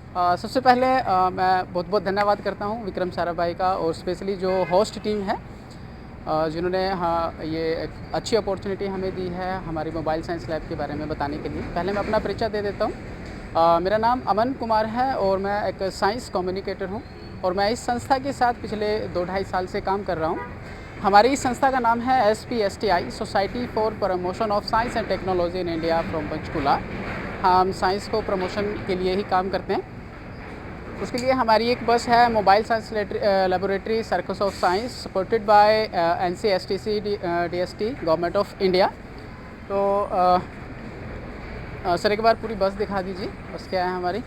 सबसे पहले मैं बहुत बहुत धन्यवाद करता हूँ विक्रम साराभाई का और स्पेशली जो होस्ट टीम है जिन्होंने ये एक अच्छी अपॉर्चुनिटी हमें दी है हमारी मोबाइल साइंस लैब के बारे में बताने के लिए। पहले मैं अपना परिचय दे देता हूँ। मेरा नाम अमन कुमार है और मैं एक साइंस कम्युनिकेटर हूँ और मैं इस संस्था के साथ पिछले 2-2.5 साल से काम कर रहा हूँ। हमारी इस संस्था का नाम है SPSTI, society for promotion of science and technology in India from Panchkula. हम साइंस को प्रमोशन के लिए ही काम करते हैं। उसके लिए हमारी एक बस है mobile science laboratory circus of science supported by NCSTC DST government of India. तो सर एक बार पूरी बस दिखा दीजिए, बस क्या है हमारी।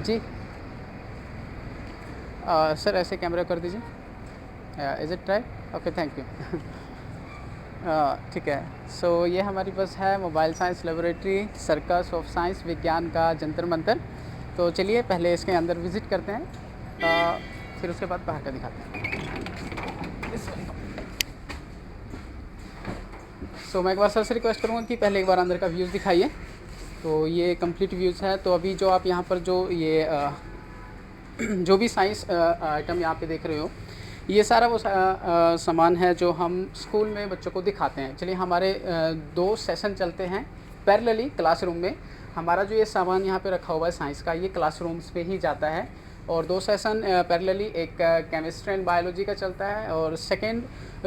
जी सर ऐसे कैमरा कर दीजिए। Is it right? Okay, thank you. ठीक है। सो ये हमारी बस है mobile science laboratory circus of science, विज्ञान का जंतर मंतर। तो चलिए पहले इसके अंदर विज़िट करते हैं, फिर उसके बाद बाहर का दिखाते हैं। सो मैं एक बार सर से रिक्वेस्ट करूँगा कि पहले एक बार अंदर का व्यूज़ दिखाइए। तो ये कंप्लीट व्यूज़ है। तो अभी जो आप यहाँ पर जो ये जो भी साइंस आइटम यहाँ पे देख रहे हो, ये सारा वो सामान है जो हम स्कूल में बच्चों को दिखाते हैं। चलिए हमारे 2 सेशन चलते हैं पैरेलली क्लासरूम में। हमारा जो ये सामान यहाँ पे रखा हुआ है साइंस का, ये क्लासरूम्स पे ही जाता है और 2 सेशन पैरेलली, एक केमिस्ट्री एंड बायोलॉजी का चलता है और सेकेंड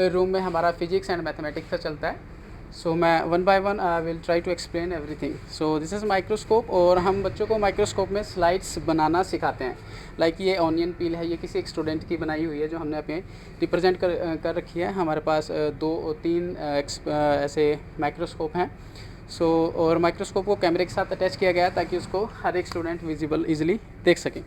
रूम में हमारा फिजिक्स एंड मैथमेटिक्स का चलता है। सो मैं one by one will try to explain everything. So this is microscope और हम बच्चों को माइक्रोस्कोप में स्लाइड्स बनाना सिखाते हैं। लाइक ये ऑनियन पील है, ये किसी एक स्टूडेंट की बनाई हुई है जो हमने अपने रिप्रेजेंट कर रखी है। हमारे पास 2-3 ऐसे माइक्रोस्कोप हैं। सो और माइक्रोस्कोप को कैमरे के साथ अटैच किया गया है ताकि उसको हर एक स्टूडेंट विजिबल ईजिली देख सकें।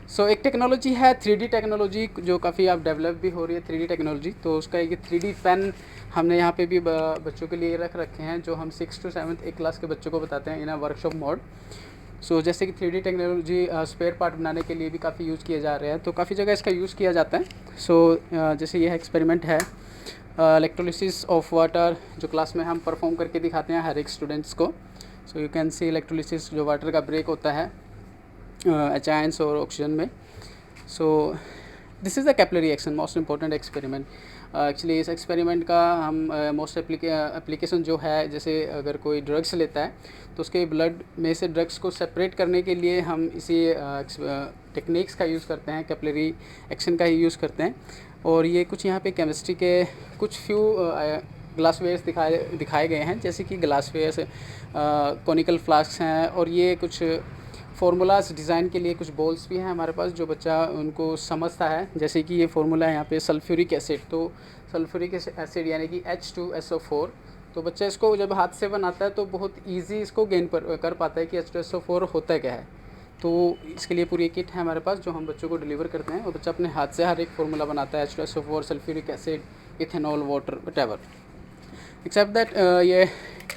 सो एक टेक्नोलॉजी है 3D टेक्नोलॉजी, जो काफ़ी अब डेवलप भी हो रही है 3D टेक्नोलॉजी। तो उसका एक 3D पेन हमने यहाँ पे भी बच्चों के लिए रख रखे हैं, जो हम 6 to 7th एक क्लास के बच्चों को बताते हैं इन अ वर्कशॉप मोड। सो जैसे कि 3D टेक्नोलॉजी स्पेयर पार्ट बनाने के लिए भी काफ़ी यूज़ किए जा रहे हैं, तो काफ़ी जगह इसका यूज़ किया जाता है। सो जैसे यह एक्सपेरिमेंट है इलेक्ट्रोलिसिस ऑफ वाटर, जो क्लास में हम परफॉर्म करके दिखाते हैं हर एक स्टूडेंट्स को। So you can see electrolysis, जो वाटर का ब्रेक होता है एच और ऑक्सीजन में। सो this is the capillary reaction, most important experiment. Actually इस एक्सपेरिमेंट का हम मोस्ट एप्लीकेशन जो है, जैसे अगर कोई ड्रग्स लेता है तो उसके ब्लड में से ड्रग्स को सेपरेट करने के लिए हम इसी टेक्निक्स का यूज़ करते हैं, कैपिलरी एक्शन का ही यूज़ करते हैं। और ये कुछ यहाँ पे केमिस्ट्री के कुछ फ्यू ग्लासवेयर्स दिखाए गए हैं, जैसे कि ग्लासवेयर्स, कॉनिकल फ्लास्क हैं और ये कुछ फार्मूलाज डिज़ाइन के लिए कुछ बॉल्स भी हैं हमारे पास जो बच्चा उनको समझता है। जैसे कि ये फार्मूला है यहाँ पे सल्फ्यूरिक एसिड, तो सल्फ्यूरिक एसिड यानी कि H2SO4। तो बच्चा इसको जब हाथ से बनाता है तो बहुत इजी इसको गेन कर पाता है कि H2SO4 होता क्या है। तो इसके लिए पूरी एक किट है हमारे पास जो हम बच्चों को डिलीवर करते हैं और बच्चा अपने हाथ से हर एक फार्मूला बनाता है, H2SO4, sulphuric acid, ethanol, water, whatever. Except that ये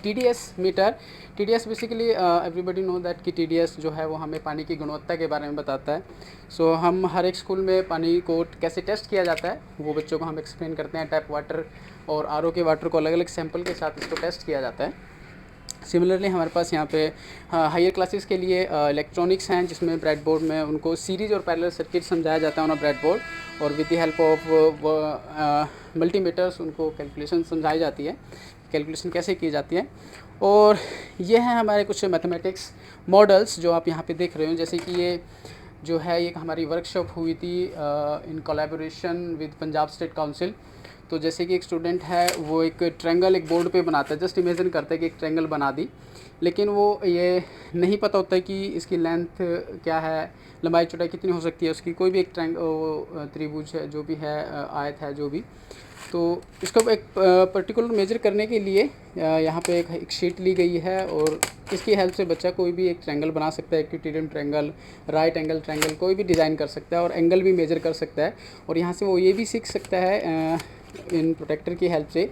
TDS meter, TDS basically everybody know that कि TDS जो है वो हमें पानी की गुणवत्ता के बारे में बताता है। सो हम हर एक स्कूल में पानी को कैसे टेस्ट किया जाता है वो बच्चों को हम एक्सप्लेन करते हैं। टैप वाटर और RO के वाटर को अलग अलग सैंपल के साथ इसको टेस्ट किया जाता है। सिमिलरली हमारे पास यहाँ पे हायर क्लासेस के लिए इलेक्ट्रॉनिक्स हैं, जिसमें ब्रेड बोर्ड में उनको सीरीज और पैरेलल सर्किट समझाया जाता है ऑन ब्रेड बोर्ड, और with the help of multimeters उनको कैलकुलेशन समझाई जाती है, कैलकुलेशन कैसे की जाती है। और ये हैं हमारे कुछ मैथमेटिक्स मॉडल्स जो आप यहाँ पे देख रहे हो। जैसे कि ये जो है ये हमारी वर्कशॉप हुई थी in collaboration with Punjab state council. तो जैसे कि एक स्टूडेंट है वो एक ट्रायंगल एक बोर्ड पे बनाता है, जस्ट इमेजिन करता है कि एक ट्रायंगल बना दी, लेकिन वो ये नहीं पता होता है कि इसकी लेंथ क्या है, लंबाई चौड़ाई कितनी हो सकती है उसकी, कोई भी एक त्रिभुज है जो भी है, आयत है जो भी। तो इसको एक पर्टिकुलर मेजर करने के लिए यहाँ पे एक शीट ली गई है और इसकी हेल्प से बच्चा कोई भी एक ट्रायंगल बना सकता है, इक्विटेरियन ट्रायंगल, राइट एंगल ट्रायंगल, कोई भी डिज़ाइन कर सकता है और एंगल भी मेजर कर सकता है। और यहाँ से वो ये भी सीख सकता है इन प्रोटेक्टर की हेल्प से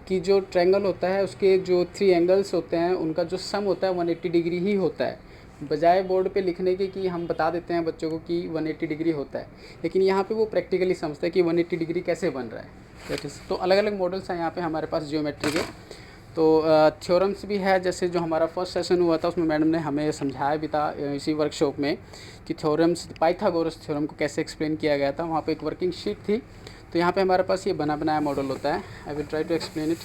कि जो ट्रायंगल होता है उसके जो 3 एंगल्स होते हैं उनका जो सम होता है 180 डिग्री ही होता है, बजाय बोर्ड पे लिखने के कि हम बता देते हैं बच्चों को कि 180 डिग्री होता है, लेकिन यहाँ पे वो प्रैक्टिकली समझता है कि 180 डिग्री कैसे बन रहा है। That is. तो अलग अलग मॉडल्स हैं यहाँ पे हमारे पास जियोमेट्री के। तो थ्योरम्स भी है, जैसे जो हमारा फर्स्ट सेशन हुआ था उसमें मैडम ने हमें समझाया भी था इसी वर्कशॉप में कि थ्योरम्स, पाइथागोरस थ्योरम को कैसे एक्सप्लेन किया गया था। वहाँ पे एक वर्किंग शीट थी। तो यहाँ पे हमारे पास ये बना बनाया मॉडल होता है। I will try to explain it.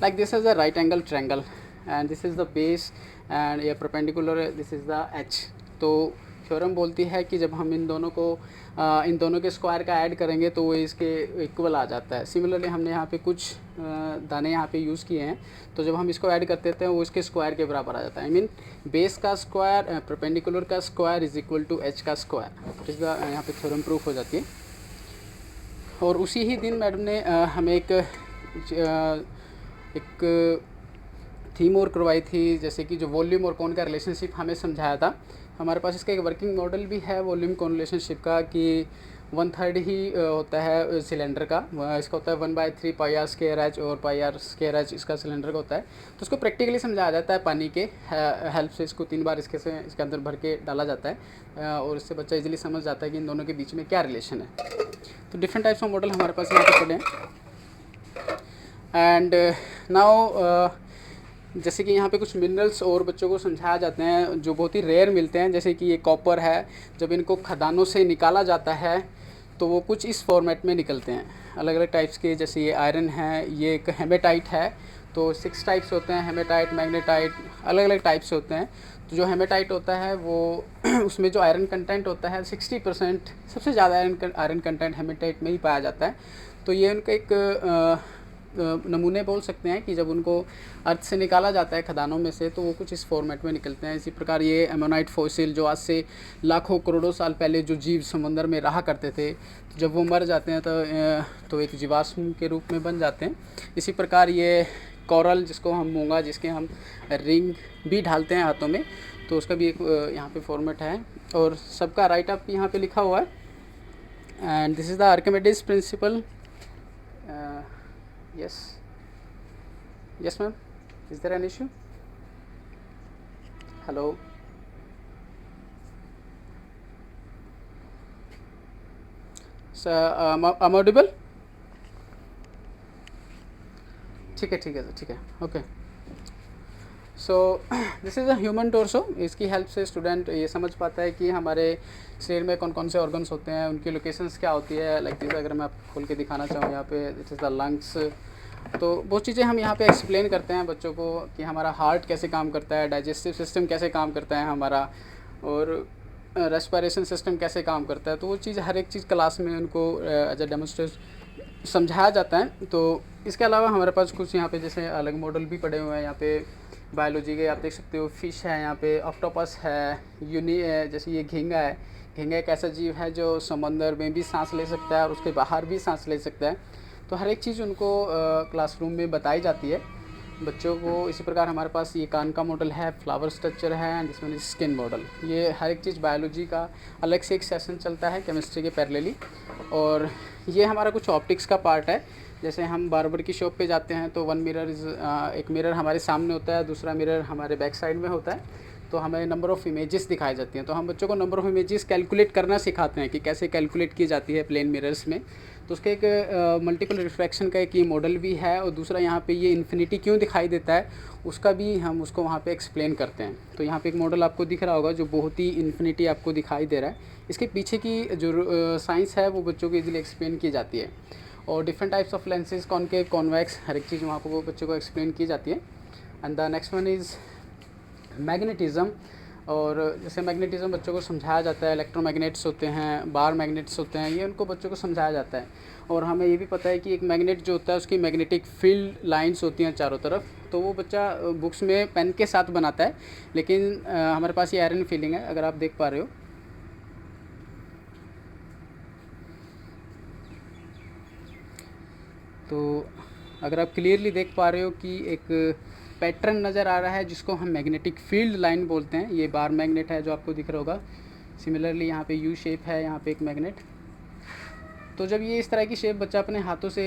like this is a right angle triangle and this is the base and a perpendicular, this is the h। तो थ्योरम बोलती है कि जब हम इन दोनों के स्क्वायर का ऐड करेंगे तो वो इसके इक्वल आ जाता है। सिमिलरली हमने यहाँ पे कुछ दाने यहाँ पे यूज़ किए हैं, तो जब हम इसको ऐड करते हैं वो इसके स्क्वायर के बराबर आ जाता है। आई मीन बेस का स्क्वायर परपेंडिकुलर का square is equal to H का स्क्वायर। इस यहाँ पे थ्योरम प्रूफ हो जाती है। और उसी ही दिन मैडम ने हमें एक थीम और करवाई थी, जैसे कि जो वॉल्यूम और कोन का रिलेशनशिप हमें समझाया था। हमारे पास इसका एक वर्किंग मॉडल भी है वॉल्यूम कोन रिलेशनशिप का, कि 1/3 ही होता है सिलेंडर का। इसका होता है 1/3 पाई आर स्क्वायर एच और पाई आर स्क्वायर एच इसका सिलेंडर का होता है। तो उसको प्रैक्टिकली समझाया जाता है पानी के हेल्प से। इसको 3 बार इसके अंदर भर के डाला जाता है और इससे बच्चा इजीली समझ जाता है कि इन दोनों के बीच में क्या रिलेशन है। तो डिफरेंट टाइप्स ऑफ मॉडल हमारे पास यहाँ पे पड़े हैं। एंड नाउ जैसे कि यहाँ पे कुछ मिनरल्स और बच्चों को समझाया जाते हैं जो बहुत ही रेयर मिलते हैं, जैसे कि ये कॉपर है। जब इनको खदानों से निकाला जाता है तो वो कुछ इस फॉर्मेट में निकलते हैं, अलग अलग टाइप्स के। जैसे ये आयरन है, ये एक हेमेटाइट है। तो 6 टाइप्स होते हैं, हेमेटाइट, मैग्नेटाइट, अलग अलग टाइप्स होते हैं। तो जो हेमेटाइट होता है वो उसमें जो आयरन कंटेंट होता है 60%, सबसे ज़्यादा आयरन कंटेंट हेमेटाइट में ही पाया जाता है। तो ये उनका एक नमूने बोल सकते हैं कि जब उनको अर्थ से निकाला जाता है खदानों में से तो वो कुछ इस फॉर्मेट में निकलते हैं। इसी प्रकार ये एमोनाइट फॉसिल, जो आज से लाखों करोड़ों साल पहले जो जीव समुद्र में रहा करते थे, तो जब वो मर जाते हैं तो एक जीवाश्म के रूप में बन जाते हैं। इसी प्रकार ये कोरल, जिसको हम मूंगा, जिसके हम रिंग भी ढालते हैं हाथों में, तो उसका भी एक यहाँ पे फॉर्मेट है और सबका राइट अप यहाँ पे लिखा हुआ है। And this is the Archimedes principal. yes ma'am, is there an issue? hello, so I'm audible? ठीक है सर, ठीक है, okay. So this is a human torso. इसकी हेल्प से स्टूडेंट ये समझ पाता है कि हमारे शरीर में कौन कौन से ऑर्गन्स होते हैं, उनकी लोकेशंस क्या होती है। लाइक दिस, अगर मैं आपको खोल के दिखाना चाहूँ यहाँ पे, दिस इज़ द लंग्स। तो बहुत चीज़ें हम यहाँ पे एक्सप्लेन करते हैं बच्चों को कि हमारा हार्ट कैसे काम करता है, डाइजेस्टिव सिस्टम कैसे काम करता है हमारा, और रेस्पिरेशन सिस्टम कैसे काम करता है। तो वो चीज़ हर एक चीज़ क्लास में उनको एज अ डेमोन्स्ट्रेट समझाया जाता है। तो इसके अलावा हमारे पास कुछ यहाँ पे जैसे अलग मॉडल भी पड़े हुए हैं। यहाँ पे बायोलॉजी के आप देख सकते हो, फिश है, यहाँ पे ऑक्टोपस है, यूनी है, जैसे ये झींगा है। झींगा एक ऐसा जीव है जो समंदर में भी सांस ले सकता है और उसके बाहर भी सांस ले सकता है। तो हर एक चीज़ उनको क्लासरूम में बताई जाती है बच्चों को। इसी प्रकार हमारे पास ये कान का मॉडल है, फ्लावर स्ट्रक्चर है, एंड इसमें स्किन मॉडल। ये हर एक चीज़ बायोलॉजी का अलग से एक सेशन चलता है केमिस्ट्री के पैरेलली। और ये हमारा कुछ ऑप्टिक्स का पार्ट है। जैसे हम बार्बर की शॉप पे जाते हैं तो एक मिरर हमारे सामने होता है, दूसरा मिरर हमारे बैक साइड में होता है। तो हमें नंबर ऑफ़ इमेजेस दिखाई जाती हैं। तो हम बच्चों को नंबर ऑफ़ इमेजेस कैलकुलेट करना सिखाते हैं कि कैसे कैलकुलेट की जाती है प्लेन मिरर्स में। तो उसके एक मल्टीपल रिफ्रैक्शन का एक ये मॉडल भी है, और दूसरा यहाँ पे ये इन्फिनिटी क्यों दिखाई देता है उसका भी हम उसको वहाँ पे एक्सप्लेन करते हैं। तो यहाँ पे एक मॉडल आपको दिख रहा होगा जो बहुत ही इन्फिनिटी आपको दिखाई दे रहा है। इसके पीछे की जो साइंस है वो बच्चों को ईजिली एक्सप्लेन की जाती है। और different types of lenses, concave, convex, हर एक चीज़ वहाँ पर वो बच्चों को एक्सप्लेन की जाती है। And the next one is magnetism. और जैसे मैग्नेटिज़म बच्चों को समझाया जाता है, इलेक्ट्रोमैग्नेट्स होते हैं, बार मैग्नेट्स होते हैं, ये उनको बच्चों को समझाया जाता है। और हमें ये भी पता है कि एक मैग्नेट जो होता है उसकी मैग्नेटिक फील्ड लाइंस होती हैं चारों तरफ। तो वो बच्चा बुक्स में पेन के साथ बनाता है, लेकिन हमारे पास ये आयरन फीलिंग है, अगर आप देख पा रहे हो। तो अगर आप क्लियरली देख पा रहे हो कि एक पैटर्न नज़र आ रहा है जिसको हम मैग्नेटिक फील्ड लाइन बोलते हैं। ये बार मैग्नेट है जो आपको दिख रहा होगा। सिमिलरली यहाँ पे यू शेप है, यहाँ पे एक मैग्नेट। तो जब ये इस तरह की शेप बच्चा अपने हाथों से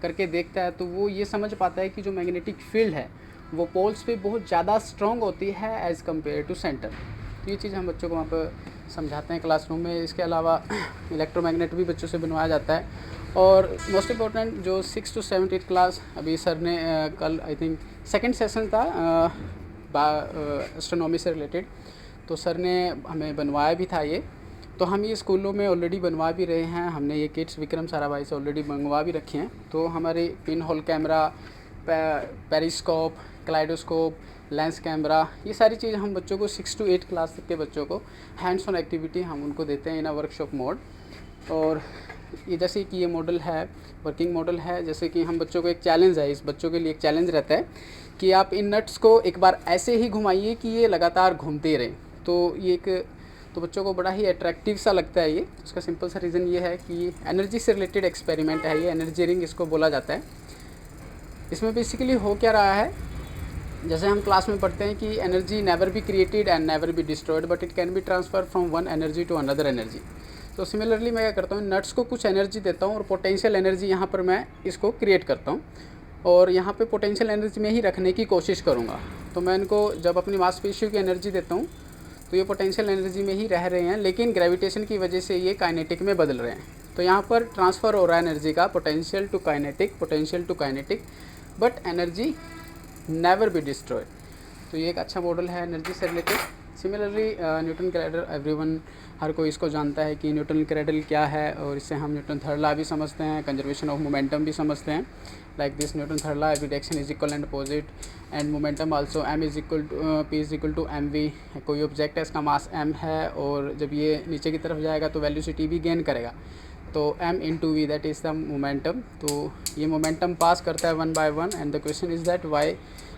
करके देखता है तो वो ये समझ पाता है कि जो मैग्नेटिक फील्ड है वो पोल्स पे बहुत ज़्यादा स्ट्रॉन्ग होती है एज़ कम्पेयर टू सेंटर। तो ये चीज़ हम बच्चों को वहाँ पर समझाते हैं क्लासरूम में। इसके अलावा इलेक्ट्रोमैग्नेट भी बच्चों से बनवाया जाता है। और मोस्ट इम्पोर्टेंट जो 6 to 7 8 क्लास, अभी सर ने कल आई थिंक सेकंड सेशन था एस्ट्रोनॉमी से रिलेटेड, तो सर ने हमें बनवाया भी था ये। तो हम ये स्कूलों में ऑलरेडी बनवा भी रहे हैं। हमने ये किट्स विक्रम साराभाई से ऑलरेडी मंगवा भी रखे हैं। तो हमारे pin hole camera, periscope, kaleidoscope, lens camera, ये सारी चीज़ हम बच्चों को 6 to 8 क्लास तक के बच्चों को हैंड्स ऑन एक्टिविटी हम उनको देते हैं इन वर्कशॉप मोड। और ये जैसे कि ये मॉडल है, वर्किंग मॉडल है, जैसे कि हम बच्चों को एक चैलेंज है, इस बच्चों के लिए एक चैलेंज रहता है कि आप इन नट्स को एक बार ऐसे ही घुमाइए कि ये लगातार घूमते रहें। तो ये एक तो बच्चों को बड़ा ही अट्रैक्टिव सा लगता है ये। उसका सिंपल सा रीज़न ये है कि एनर्जी से रिलेटेड एक्सपेरिमेंट है ये, एनर्जी रिंग इसको बोला जाता है। इसमें बेसिकली हो क्या रहा है, जैसे हम क्लास में पढ़ते हैं कि energy never be created and never be destroyed but it can be transfer from one energy to another energy. तो सिमिलरली मैं क्या करता हूँ, नट्स को कुछ एनर्जी देता हूँ और पोटेंशियल एनर्जी यहाँ पर मैं इसको क्रिएट करता हूँ और यहाँ पे पोटेंशियल एनर्जी में ही रखने की कोशिश करूँगा। तो मैं इनको जब अपनी मांसपेशियों की एनर्जी देता हूँ तो ये पोटेंशियल एनर्जी में ही रह रहे हैं, लेकिन ग्रेविटेशन की वजह से ये काइनेटिक में बदल रहे हैं। तो यहाँ पर ट्रांसफ़र हो रहा है एनर्जी का, potential to kinetic, but energy never be destroyed. तो ये एक अच्छा मॉडल है एनर्जी से related. Similarly Newton cradle, everyone, हर कोई इसको जानता है कि न्यूटन क्रेडल क्या है, और इससे हम न्यूटन थर्ड लॉ भी समझते हैं, कंजर्वेशन ऑफ मोमेंटम भी समझते हैं। Like this Newton third law, every direction is equal and opposite and momentum also m is equal to p is equal to mv। कोई ऑब्जेक्ट है, इसका मास m है, और जब ये नीचे की तरफ जाएगा तो वेलोसिटी भी गेन करेगा, तो m into v that is the momentum. तो ये मोमेंटम पास करता है 1 by 1 and the question is that why,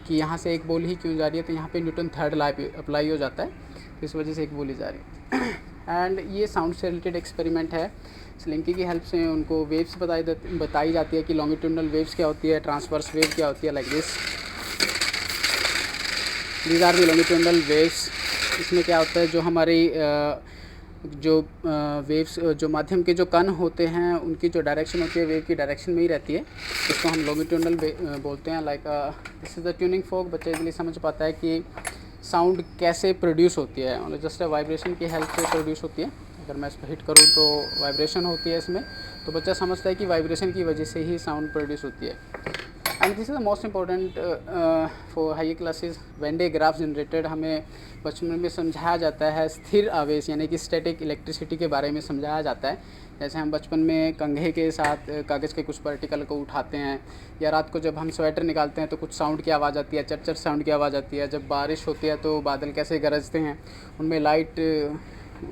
कि यहाँ से एक बॉल ही क्यों जा रही है, तो यहाँ पे न्यूटन थर्ड लॉ अप्लाई हो जाता है, तो इस वजह से एक बॉल ही जा रही है। एंड ये साउंड से रिलेटेड एक्सपेरिमेंट है। स्लिंकी की हेल्प से उनको वेव्स बताई जाती है कि लॉन्गिट्यूडनल वेव्स क्या होती है, ट्रांसवर्स वेव क्या होती है, like these are the longitudinal waves. इसमें क्या होता है, जो हमारी जो वेव्स, जो माध्यम के जो कण होते हैं, उनकी जो डायरेक्शन होती है वेव की डायरेक्शन में ही रहती है, इसको हम लॉन्गिट्यूडनल बोलते हैं। Like this is the tuning फोक। बच्चा इजीली समझ पाता है कि साउंड कैसे प्रोड्यूस होती है, और जस्ट वाइब्रेशन की हेल्प से प्रोड्यूस होती है। अगर मैं इस पर हिट करूँ तो वाइब्रेशन होती है इसमें, तो बच्चा समझता है कि वाइब्रेशन की वजह से ही साउंड प्रोड्यूस होती है। And this is the most important for high classes, when day graph generated. हमें बचपन में समझाया जाता है स्थिर आवेश यानी कि स्टैटिक इलेक्ट्रिसिटी के बारे में समझाया जाता है। जैसे हम बचपन में कंघे के साथ कागज़ के कुछ पार्टिकल को उठाते हैं, या रात को जब हम स्वेटर निकालते हैं तो कुछ साउंड की आवाज़ आती है, चरचर साउंड की आवाज़ आती है। जब बारिश होती है तो बादल कैसे गरजते हैं, उनमें लाइट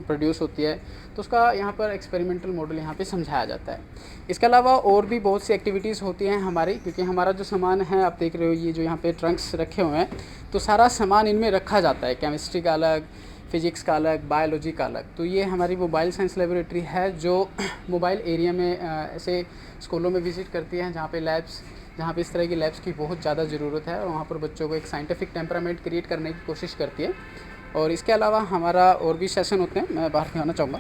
प्रोड्यूस होती है। तो उसका यहाँ पर एक्सपेरिमेंटल मॉडल यहाँ पे समझाया जाता है। इसके अलावा और भी बहुत सी एक्टिविटीज़ होती हैं हमारी, क्योंकि हमारा जो सामान है, आप देख रहे हो ये जो यहाँ पे ट्रंक्स रखे हुए हैं, तो सारा सामान इनमें रखा जाता है। केमिस्ट्री का अलग, फिजिक्स का अलग, बायोलॉजी का अलग। तो ये हमारी मोबाइल साइंस लेबोरेटरी है, जो मोबाइल एरिया में ऐसे स्कूलों में विज़िट करती है जहाँ पे इस तरह की लैब्स की बहुत ज़्यादा ज़रूरत है, और वहाँ पर बच्चों को एक साइंटिफिक टेम्परामेंट क्रिएट करने की कोशिश करती है। और इसके अलावा हमारा और भी सेशन होते हैं, मैं बाहर दिखाना चाहूँगा।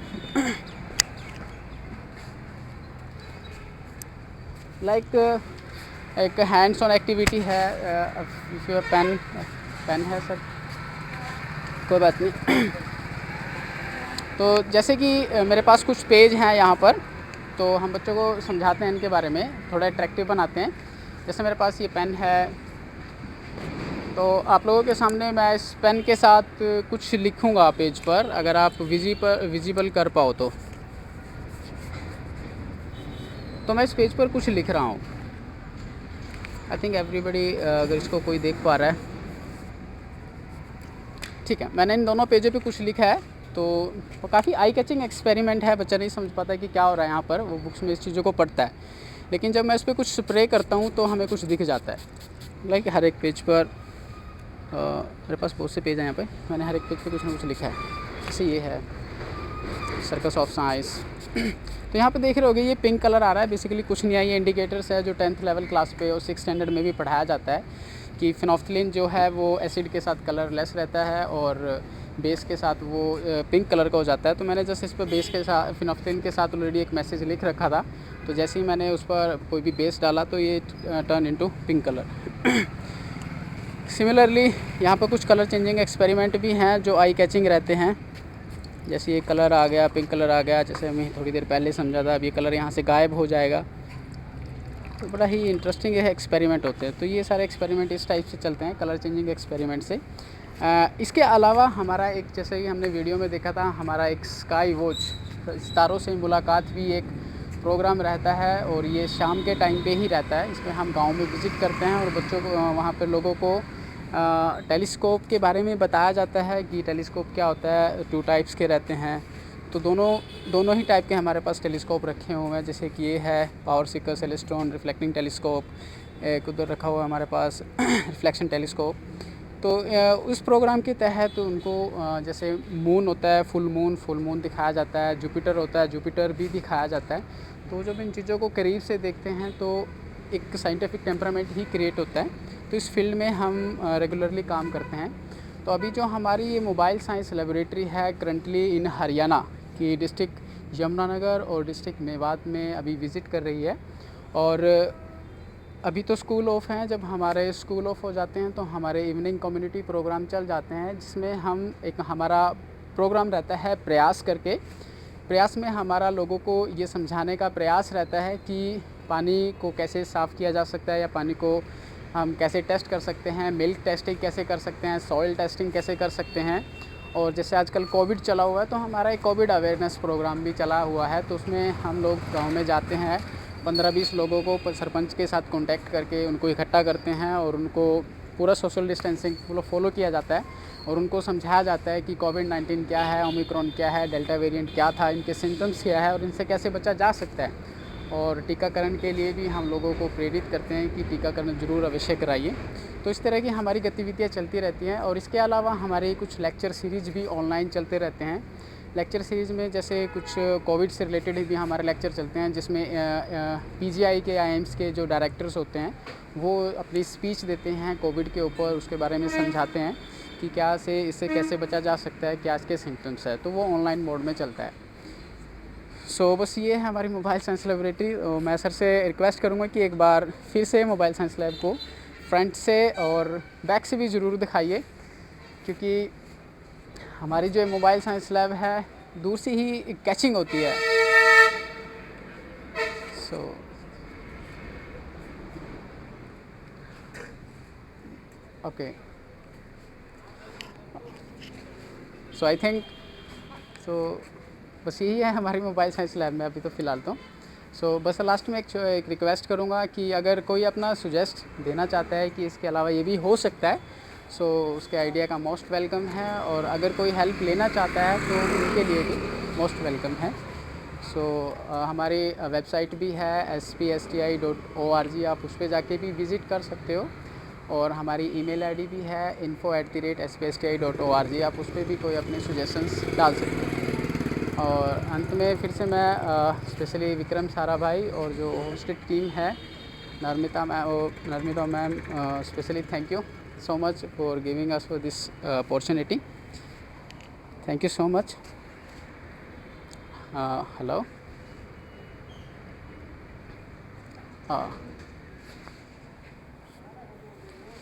लाइक एक हैंड्स ऑन एक्टिविटी है। इफ योर पेन है सर, कोई बात नहीं। तो जैसे कि मेरे पास कुछ पेज हैं यहाँ पर, तो हम बच्चों को समझाते हैं इनके बारे में, थोड़ा अट्रैक्टिव बनाते हैं। जैसे मेरे पास ये पेन है, तो आप लोगों के सामने मैं इस पेन के साथ कुछ लिखूंगा पेज पर, अगर आप विजिबल कर पाओ तो मैं इस पेज पर कुछ लिख रहा हूँ। आई थिंक एवरीबडी, अगर इसको कोई देख पा रहा है, ठीक है। मैंने इन दोनों पेजों पे कुछ लिखा है, तो वो काफ़ी आई कैचिंग एक्सपेरिमेंट है। बच्चा नहीं समझ पाता कि क्या हो रहा है यहाँ पर, वो बुक्स में इस चीज़ों को पढ़ता है, लेकिन जब मैं इस पर कुछ स्प्रे करता हूँ तो हमें कुछ दिख जाता है। लाइक हर एक पेज पर, मेरे पास बहुत से पेज हैं यहाँ पे, मैंने हर एक पेज पे कुछ ना कुछ लिखा है। जैसे ये है सर्कस ऑफ साइंस। तो यहाँ पे देख रहे होगे ये पिंक कलर आ रहा है, बेसिकली कुछ नहीं है, ये इंडिकेटर्स है जो 10th लेवल क्लास पे और 6th स्टैंडर्ड में भी पढ़ाया जाता है कि फिनोफ्थलीन जो है वो एसिड के साथ कलरलेस रहता है और बेस के साथ वो पिंक कलर का हो जाता है। तो मैंने जैसे इस पर बेस के साथ, फिनोफ्थलीन के साथ ऑलरेडी एक मैसेज लिख रखा था, तो जैसे ही मैंने उस पर कोई भी बेस डाला तो ये turn into pink colour. Similarly यहाँ पर कुछ कलर चेंजिंग एक्सपेरिमेंट भी हैं जो आई कैचिंग रहते हैं। जैसे ये कलर आ गया, पिंक कलर आ गया, जैसे मैं थोड़ी देर पहले समझा था, अब ये कलर यहाँ से गायब हो जाएगा। तो बड़ा ही इंटरेस्टिंग ये एक्सपेरिमेंट होते हैं। तो ये सारे एक्सपेरिमेंट इस टाइप से चलते हैं, कलर चेंजिंग एक्सपेरिमेंट से। इसके अलावा हमारा एक, जैसे कि हमने वीडियो में देखा था, हमारा एक स्काई वॉच, सितारों से मुलाकात भी एक प्रोग्राम रहता है और ये शाम के टाइम पे ही रहता है। इसमें हम गांव में विज़िट करते हैं और बच्चों को, वहाँ पर लोगों को टेलीस्कोप के बारे में बताया जाता है कि टेलीस्कोप क्या होता है। 2 टाइप्स के रहते हैं, तो दोनों ही टाइप के हमारे पास टेलीस्कोप रखे हुए हैं। जैसे कि ये है power Sikar Celestron reflecting telescope, एक उधर रखा हुआ है हमारे पास रिफ्लेक्शन टेलीस्कोप। तो उस प्रोग्राम के तहत उनको जैसे मून होता है, फुल मून दिखाया जाता है, जुपिटर होता है, जुपिटर भी दिखाया जाता है। तो जब इन चीज़ों को करीब से देखते हैं तो एक साइंटिफिक टेम्परामेंट ही क्रिएट होता है। तो इस फील्ड में हम रेगुलरली काम करते हैं। तो अभी जो हमारी ये मोबाइल साइंस लेबोरेटरी है करंटली इन हरियाणा की डिस्ट्रिक्ट यमुनानगर और डिस्ट्रिक्ट मेवात में अभी विज़िट कर रही है। और अभी तो स्कूल ऑफ हैं, जब हमारे स्कूल ऑफ हो जाते हैं तो हमारे इवनिंग कम्युनिटी प्रोग्राम चल जाते हैं, जिसमें हम एक हमारा प्रोग्राम रहता है प्रयास करके। प्रयास में हमारा लोगों को ये समझाने का प्रयास रहता है कि पानी को कैसे साफ़ किया जा सकता है या पानी को हम कैसे टेस्ट कर सकते हैं, मिल्क टेस्टिंग कैसे कर सकते हैं, सॉइल टेस्टिंग कैसे कर सकते हैं। और जैसे आजकल कोविड चला हुआ है तो हमारा एक कोविड अवेयरनेस प्रोग्राम भी चला हुआ है। तो उसमें हम लोग गाँव में जाते हैं, 15-20 लोगों को सरपंच के साथ कांटेक्ट करके उनको इकट्ठा करते हैं और उनको पूरा सोशल डिस्टेंसिंग फॉलो किया जाता है और उनको समझाया जाता है कि कोविड-19 क्या है, ओमिक्रॉन क्या है, डेल्टा वेरिएंट क्या था, इनके सिम्टम्स क्या है और इनसे कैसे बचा जा सकता है। और टीकाकरण के लिए भी हम लोगों को प्रेरित करते हैं कि टीकाकरण ज़रूर अवश्य कराइए। तो इस तरह की हमारी गतिविधियाँ चलती रहती हैं। और इसके अलावा हमारे कुछ लेक्चर सीरीज़ भी ऑनलाइन चलते रहते हैं। लेक्चर सीरीज़ में जैसे कुछ कोविड से रिलेटेड भी हमारे लेक्चर चलते हैं, जिसमें पीजीआई के आईएम्स के जो डायरेक्टर्स होते हैं वो अपनी स्पीच देते हैं कोविड के ऊपर, उसके बारे में समझाते हैं कि क्या से इससे कैसे बचा जा सकता है, क्या इसके सिम्टम्स है। तो वो ऑनलाइन मोड में चलता है। सो बस ये है हमारी मोबाइल साइंस लेबोरेटरी। मैं सर से रिक्वेस्ट करूँगा कि एक बार फिर से मोबाइल साइंस लैब को फ्रंट से और बैक से भी ज़रूर दिखाइए, क्योंकि हमारी जो मोबाइल साइंस लैब है दूर से ही कैचिंग होती है। So okay, so I think बस यही है हमारी मोबाइल साइंस लैब में अभी तो फ़िलहाल तो। सो बस लास्ट में एक रिक्वेस्ट करूँगा कि अगर कोई अपना सुजेस्ट देना चाहता है कि इसके अलावा ये भी हो सकता है, सो उसके आइडिया का मोस्ट वेलकम है। और अगर कोई हेल्प लेना चाहता है तो उनके लिए भी मोस्ट वेलकम है। सो हमारी वेबसाइट भी है spsti.org, आप उस पर जाके भी विज़िट कर सकते हो। और हमारी ईमेल आईडी भी है info@spsti.org, आप उस पर भी कोई अपने सजेशंस डाल सकते हो। और अंत में फिर से मैं स्पेशली विक्रम सारा भाई और जो होस्टेड टीम है Narmita ma'am, specially thank you so much for giving us for this opportunity. Thank you so much. Hello.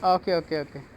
Okay.